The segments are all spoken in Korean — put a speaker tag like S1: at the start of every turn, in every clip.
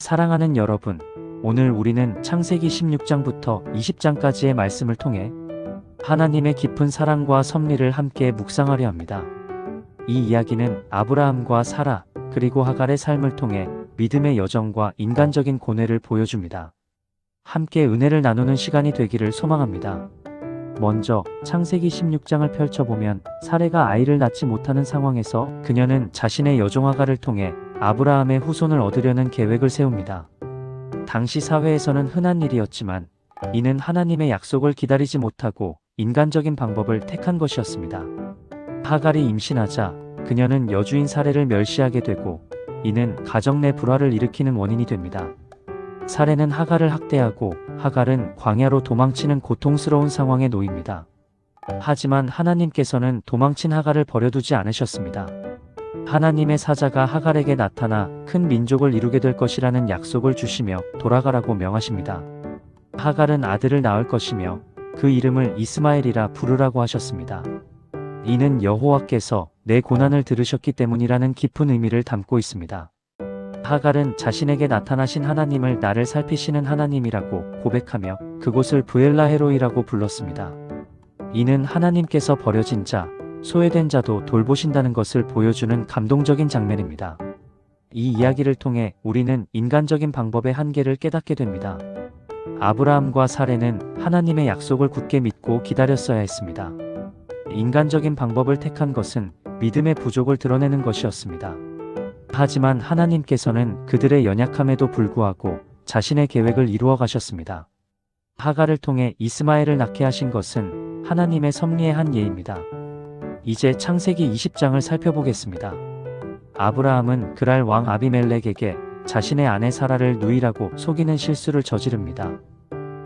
S1: 사랑하는 여러분, 오늘 우리는 창세기 16장부터 20장까지의 말씀을 통해 하나님의 깊은 사랑과 섭리를 함께 묵상하려 합니다. 이 이야기는 아브라함과 사라, 그리고 하갈의 삶을 통해 믿음의 여정과 인간적인 고뇌를 보여줍니다. 함께 은혜를 나누는 시간이 되기를 소망합니다. 먼저 창세기 16장을 펼쳐보면 사레가 아이를 낳지 못하는 상황에서 그녀는 자신의 여종 하갈을 통해 아브라함의 후손을 얻으려는 계획을 세웁니다. 당시 사회에서는 흔한 일이었지만 이는 하나님의 약속을 기다리지 못하고 인간적인 방법을 택한 것이었습니다. 하갈이 임신하자 그녀는 여주인 사레를 멸시하게 되고 이는 가정 내 불화를 일으키는 원인이 됩니다. 사레는 하갈을 학대하고 하갈은 광야로 도망치는 고통스러운 상황에 놓입니다. 하지만 하나님께서는 도망친 하갈을 버려두지 않으셨습니다. 하나님의 사자가 하갈에게 나타나 큰 민족을 이루게 될 것이라는 약속을 주시며 돌아가라고 명하십니다. 하갈은 아들을 낳을 것이며 그 이름을 이스마엘이라 부르라고 하셨습니다. 이는 여호와께서 내 고난을 들으셨기 때문이라는 깊은 의미를 담고 있습니다. 하갈은 자신에게 나타나신 하나님을 나를 살피시는 하나님이라고 고백하며 그곳을 브엘라헤로이라고 불렀습니다. 이는 하나님께서 버려진 자, 소외된 자도 돌보신다는 것을 보여주는 감동적인 장면입니다. 이 이야기를 통해 우리는 인간적인 방법의 한계를 깨닫게 됩니다. 아브라함과 사레는 하나님의 약속을 굳게 믿고 기다렸어야 했습니다. 인간적인 방법을 택한 것은 믿음의 부족을 드러내는 것이었습니다. 하지만 하나님께서는 그들의 연약함에도 불구하고 자신의 계획을 이루어 가셨습니다. 하갈을 통해 이스마엘을 낳게 하신 것은 하나님의 섭리의 한 예입니다. 이제 창세기 20장을 살펴보겠습니다. 아브라함은 그랄 왕 아비멜렉에게 자신의 아내 사라를 누이라고 속이는 실수를 저지릅니다.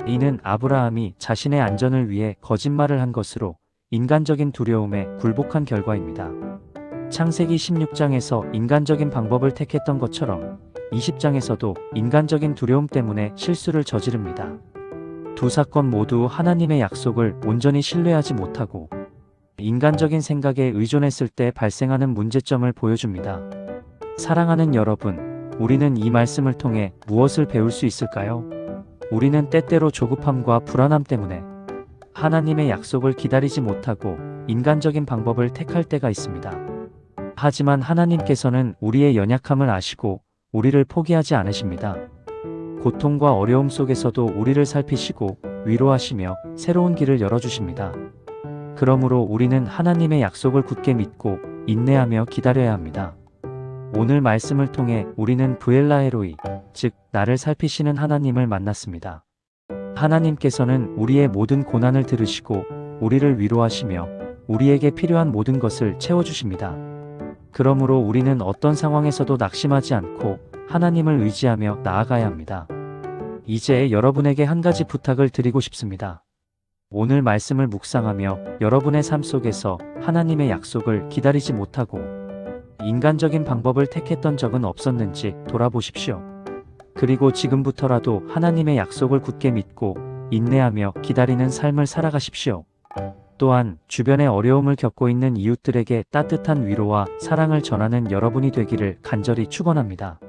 S1: 이는 아브라함이 자신의 안전을 위해 거짓말을 한 것으로 인간적인 두려움에 굴복한 결과입니다. 창세기 16장에서 인간적인 방법을 택했던 것처럼 20장에서도 인간적인 두려움 때문에 실수를 저지릅니다. 두 사건 모두 하나님의 약속을 온전히 신뢰하지 못하고 인간적인 생각에 의존했을 때 발생하는 문제점을 보여줍니다. 사랑하는 여러분, 우리는 이 말씀을 통해 무엇을 배울 수 있을까요? 우리는 때때로 조급함과 불안함 때문에 하나님의 약속을 기다리지 못하고 인간적인 방법을 택할 때가 있습니다. 하지만 하나님께서는 우리의 연약함을 아시고 우리를 포기하지 않으십니다. 고통과 어려움 속에서도 우리를 살피시고 위로하시며 새로운 길을 열어주십니다. 그러므로 우리는 하나님의 약속을 굳게 믿고 인내하며 기다려야 합니다. 오늘 말씀을 통해 우리는 브엘라헤로이, 즉 나를 살피시는 하나님을 만났습니다. 하나님께서는 우리의 모든 고난을 들으시고 우리를 위로하시며 우리에게 필요한 모든 것을 채워주십니다. 그러므로 우리는 어떤 상황에서도 낙심하지 않고 하나님을 의지하며 나아가야 합니다. 이제 여러분에게 한 가지 부탁을 드리고 싶습니다. 오늘 말씀을 묵상하며 여러분의 삶 속에서 하나님의 약속을 기다리지 못하고 인간적인 방법을 택했던 적은 없었는지 돌아보십시오. 그리고 지금부터라도 하나님의 약속을 굳게 믿고 인내하며 기다리는 삶을 살아가십시오. 또한 주변에 어려움을 겪고 있는 이웃들에게 따뜻한 위로와 사랑을 전하는 여러분이 되기를 간절히 축원합니다.